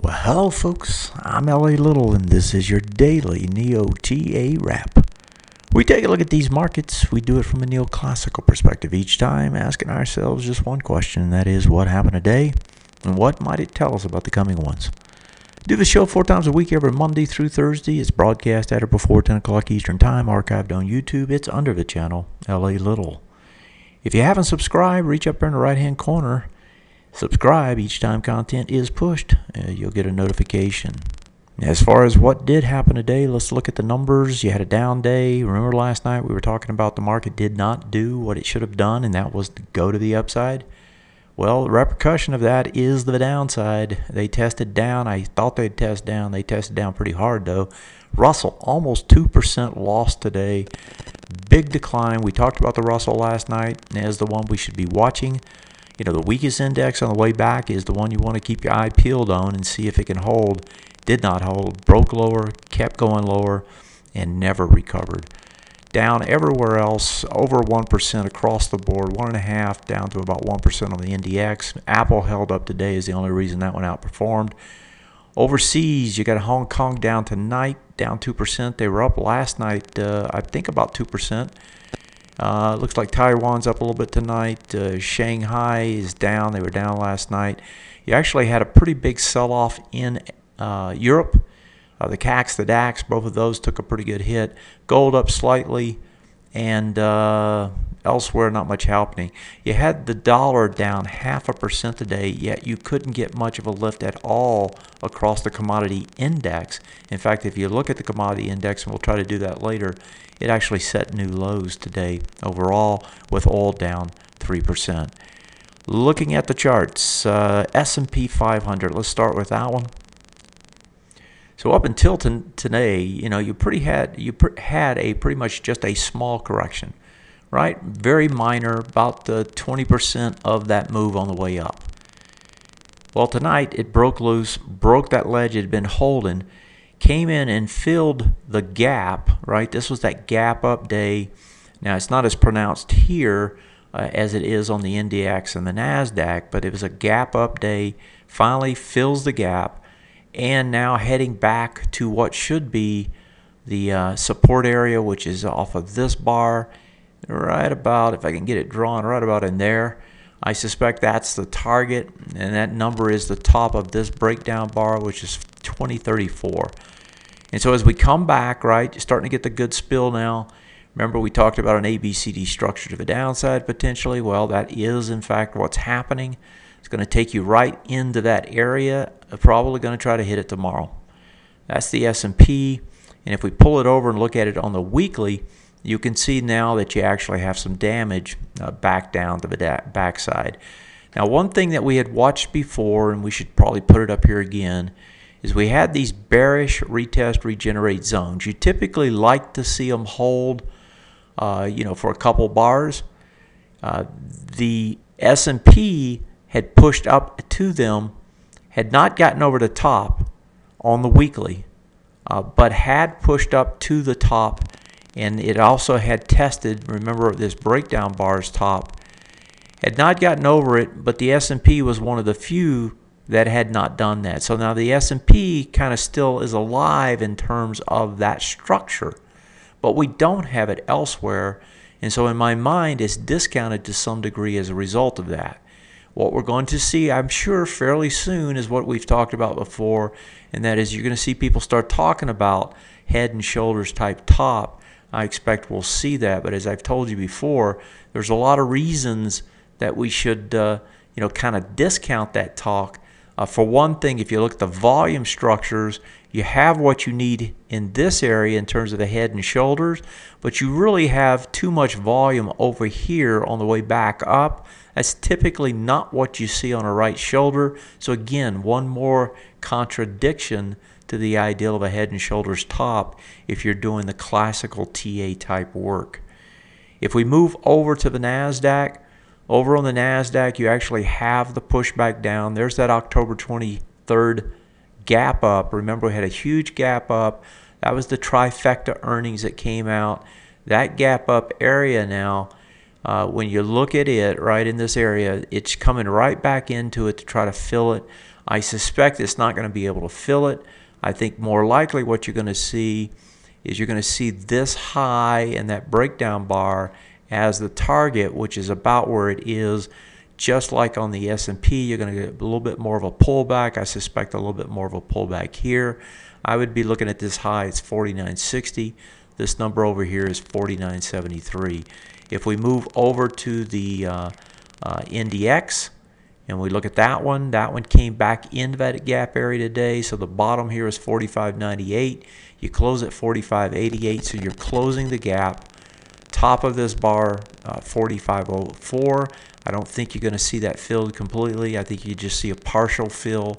Well, hello, folks. I'm L.A. Little, and this is your daily NeoTA wrap. We take a look at these markets. We do it from a neoclassical perspective each time, asking ourselves just one question, and that is, what happened today, and what might it tell us about the coming ones? Do the show 4 times a week, every Monday through Thursday. It's broadcast at or before 10 o'clock Eastern Time, archived on YouTube. It's under the channel L.A. Little. If you haven't subscribed, reach up there in the right-hand corner. Subscribe each time content is pushed. You'll get a notification. As far as what did happen today, let's look at the numbers. You had a down day. Remember last night we were talking about the market did not do what it should have done, and that was to go to the upside. Well, the repercussion of that is the downside. They tested down. I thought they'd test down. They tested down pretty hard, though. Russell, almost 2% lost today. Big decline. We talked about the Russell last night as the one we should be watching. You know, the weakest index on the way back is the one you want to keep your eye peeled on and see if it can hold. Did not hold, broke lower, kept going lower, and never recovered. Down everywhere else, over 1% across the board, 1.5% down to about 1% on the NDX. Apple held up today is the only reason that one outperformed. Overseas, you got Hong Kong down tonight, down 2%. They were up last night, I think about 2%. Looks like Taiwan's up a little bit tonight. Shanghai is down. They were down last night. You actually had a pretty big sell-off in Europe. The CAC, the DAX, both of those took a pretty good hit. Gold up slightly, and elsewhere not much happening. You had the dollar down 0.5% today, yet you couldn't get much of a lift at all across the commodity index. In fact, if you look at the commodity index, and we'll try to do that later, it actually set new lows today overall, with oil down 3%. Looking at the charts, S&P 500, let's start with that one. So up until today, you know, you had a pretty much just a small correction, right? Very minor, about the 20% of that move on the way up. Well, tonight it broke loose, broke that ledge it had been holding, came in and filled the gap, right? This was that gap up day. Now, it's not as pronounced here as it is on the NDX and the NASDAQ, but it was a gap up day, finally fills the gap, and now heading back to what should be the support area, which is off of this bar, right about, if I can get it drawn, right about in there. I suspect that's the target, and that number is the top of this breakdown bar, which is 2034. And so as we come back, right, starting to get the good spill now. Remember, we talked about an ABCD structure to the downside potentially. Well, that is, in fact, what's happening. It's going to take you right into that area. Probably going to try to hit it tomorrow. That's the S&P. And if we pull it over and look at it on the weekly, you can see now that you actually have some damage back down to the backside. Now, one thing that we had watched before, and we should probably put it up here again, is we had these bearish retest regenerate zones. You typically like to see them hold, for a couple bars. The S&P had pushed up to them, had not gotten over the top on the weekly, but had pushed up to the top, and it also had tested, remember this breakdown bar's top, had not gotten over it, but the S&P was one of the few that had not done that. So now the S&P kind of still is alive in terms of that structure, but we don't have it elsewhere, and so in my mind it's discounted to some degree as a result of that. What we're going to see, I'm sure, fairly soon is what we've talked about before, and that is you're going to see people start talking about head and shoulders type top. I expect we'll see that, but as I've told you before, there's a lot of reasons that we should, kind of discount that talk. For one thing, if you look at the volume structures, you have what you need in this area in terms of the head and shoulders, but you really have too much volume over here on the way back up. That's typically not what you see on a right shoulder. So again, one more contradiction to the ideal of a head and shoulders top if you're doing the classical TA type work. If we move over to the NASDAQ, over on the NASDAQ, you actually have the pushback down. There's that October 23rd gap up. Remember, we had a huge gap up. That was the trifecta earnings that came out. That gap up area now, when you look at it right in this area, it's coming right back into it to try to fill it. I suspect it's not going to be able to fill it. I think more likely what you're going to see is you're going to see this high and that breakdown bar as the target, which is about where it is. Just like on the S&P, you're going to get a little bit more of a pullback. I suspect a little bit more of a pullback here. I would be looking at this high. It's 49.60. This number over here is 49.73. If we move over to the NDX and we look at that one came back into that gap area today. So the bottom here is 45.98. You close at 45.88, so you're closing the gap. Top of this bar, 45.04. I don't think you're going to see that filled completely. I think you just see a partial fill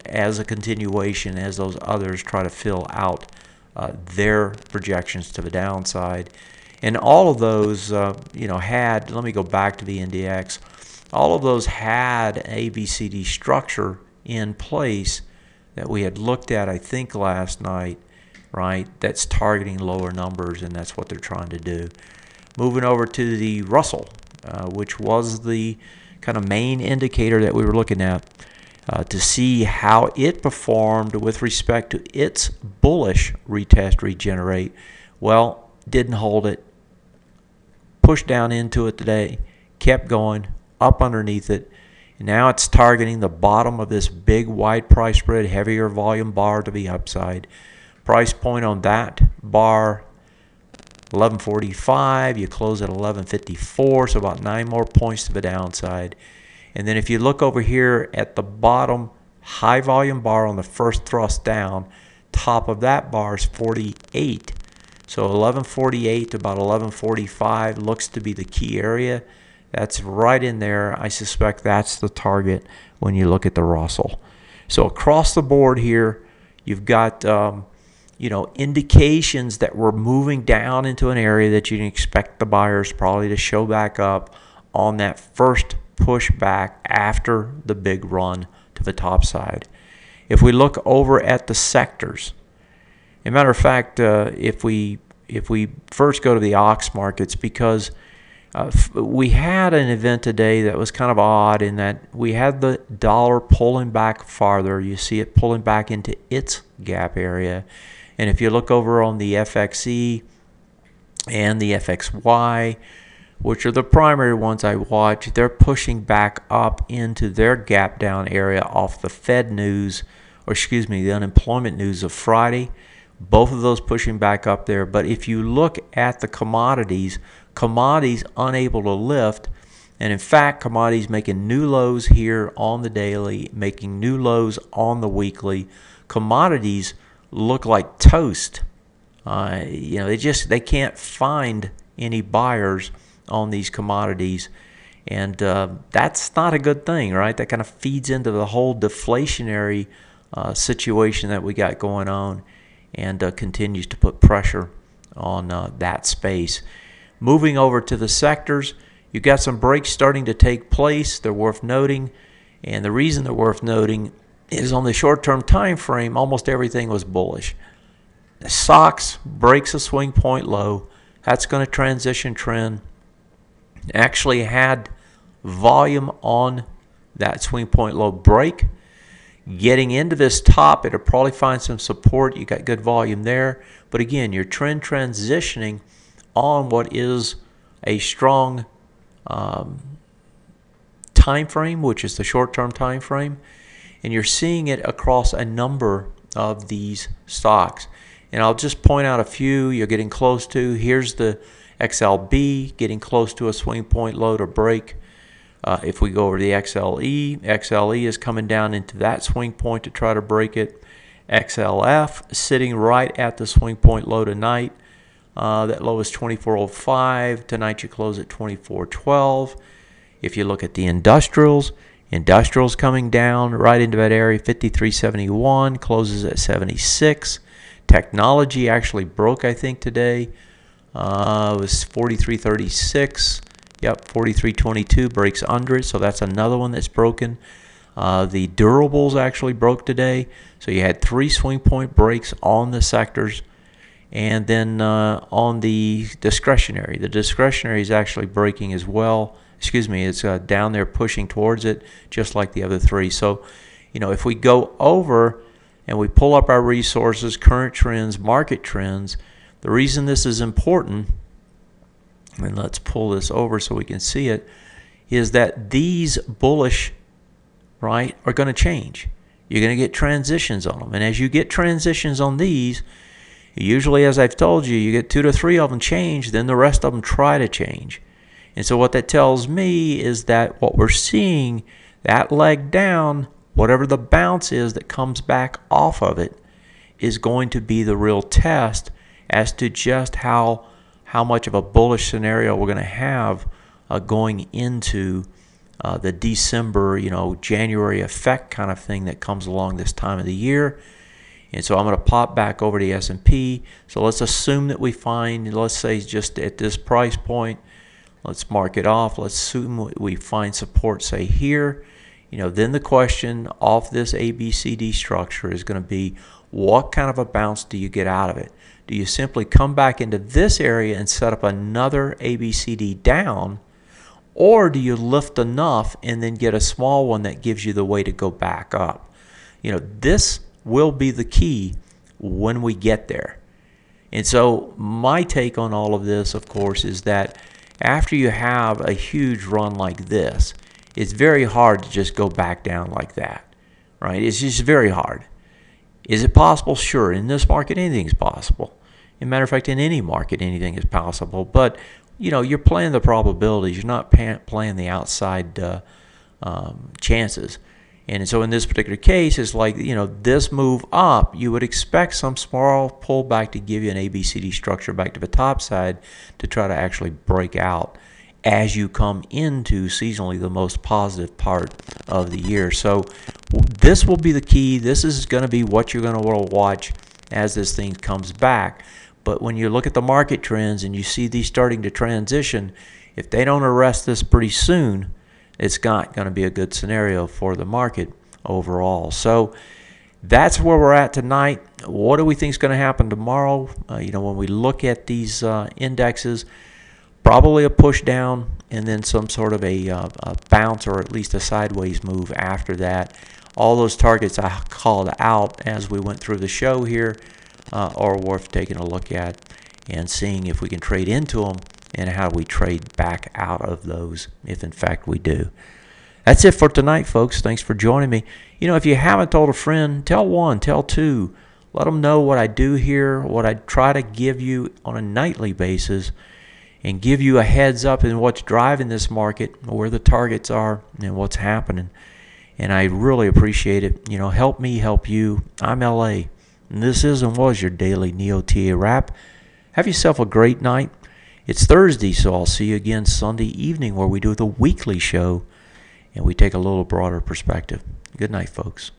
as a continuation as those others try to fill out their projections to the downside. And all of those, had, let me go back to the NDX, all of those had ABCD structure in place that we had looked at, I think, last night, right? That's targeting lower numbers, and that's what they're trying to do. Moving over to the Russell, which was the kind of main indicator that we were looking at to see how it performed with respect to its bullish retest regenerate. Well, didn't hold it. Pushed down into it today, kept going up underneath it. And now it's targeting the bottom of this big wide price spread, heavier volume bar to the upside. Price point on that bar, 1145. You close at 1154, so about 9 more points to the downside. And then if you look over here at the bottom high volume bar on the first thrust down, top of that bar is 48. So 1148 to about 1145 looks to be the key area. That's right in there. I suspect that's the target when you look at the Russell. So across the board here, you've got indications that we're moving down into an area that you can expect the buyers probably to show back up on that first push back after the big run to the top side. If we look over at the sectors, as a matter of fact, if we first go to the OX markets, because we had an event today that was kind of odd in that we had the dollar pulling back farther. You see it pulling back into its gap area. And if you look over on the FXE and the FXY, which are the primary ones I watch, they're pushing back up into their gap down area off the Fed news, or excuse me, the unemployment news of Friday. Both of those pushing back up there. But if you look at the commodities unable to lift, and in fact commodities making new lows here on the daily, making new lows on the weekly. Commodities look like toast. They can't find any buyers on these commodities, and that's not a good thing, right? That kind of feeds into the whole deflationary situation that we got going on, and continues to put pressure on that space. Moving over to the sectors, you've got some breaks starting to take place. They're worth noting, and the reason they're worth noting is on the short-term time frame, almost everything was bullish. The SOX breaks a swing point low. That's going to transition trend. Actually had volume on that swing point low break. Getting into this top, it'll probably find some support. You got good volume there. But again, your trend transitioning on what is a strong time frame, which is the short-term time frame. And you're seeing it across a number of these stocks. And I'll just point out a few you're getting close to. Here's the XLB getting close to a swing point low to break. If we go over the XLE is coming down into that swing point to try to break it. XLF sitting right at the swing point low tonight. That low is 24.05. Tonight you close at 24.12. If you look at the industrials coming down right into that area, 53.71, closes at 76. Technology actually broke, I think, today. It was 43.36. Yep, 43.22 breaks under it, so that's another one that's broken. The durables actually broke today, so you had 3 swing point breaks on the sectors. And then on the discretionary is actually breaking as well. Excuse me, it's down there pushing towards it, just like the other 3. So If we go over and we pull up our resources, current trends, market trends, the reason this is important, and let's pull this over so we can see it, is that these bullish, right, are going to change. You're going to get transitions on them. And as you get transitions on these, usually, as I've told you, you get 2 to 3 of them change, then the rest of them try to change. And so what that tells me is that what we're seeing, that leg down, whatever the bounce is that comes back off of it, is going to be the real test as to just how much of a bullish scenario we're going to have going into the December, January effect kind of thing that comes along this time of the year. And so I'm going to pop back over to the S&P. So let's assume that we find, let's say just at this price point, let's mark it off. Let's assume we find support, say here. Then the question off this ABCD structure is going to be, what kind of a bounce do you get out of it? Do you simply come back into this area and set up another ABCD down, or do you lift enough and then get a small one that gives you the way to go back up? This will be the key when we get there. And so my take on all of this, of course, is that after you have a huge run like this, it's very hard to just go back down like that, right? It's just very hard. Is it possible? Sure. In this market, anything is possible. As a matter of fact, in any market, anything is possible. But, you're playing the probabilities. You're not playing the outside chances. And so in this particular case, it's like, this move up, you would expect some small pullback to give you an ABCD structure back to the top side to try to actually break out as you come into seasonally the most positive part of the year. So this will be the key. This is going to be what you're going to want to watch as this thing comes back. But when you look at the market trends and you see these starting to transition, if they don't arrest this pretty soon, it's not going to be a good scenario for the market overall. So that's where we're at tonight. What do we think is going to happen tomorrow? When we look at these indexes, probably a push down and then some sort of a bounce or at least a sideways move after that. All those targets I called out as we went through the show here are worth taking a look at and seeing if we can trade into them and how we trade back out of those if in fact we do. That's it for tonight, folks. Thanks for joining me. If you haven't told a friend, tell one, tell two. Let them know what I do here, what I try to give you on a nightly basis, and give you a heads up in what's driving this market, where the targets are, and what's happening. And I really appreciate it. Help me help you. I'm LA, and this is and was your daily NeoTA wrap. Have yourself a great night. It's Thursday, so I'll see you again Sunday evening where we do the weekly show and we take a little broader perspective. Good night, folks.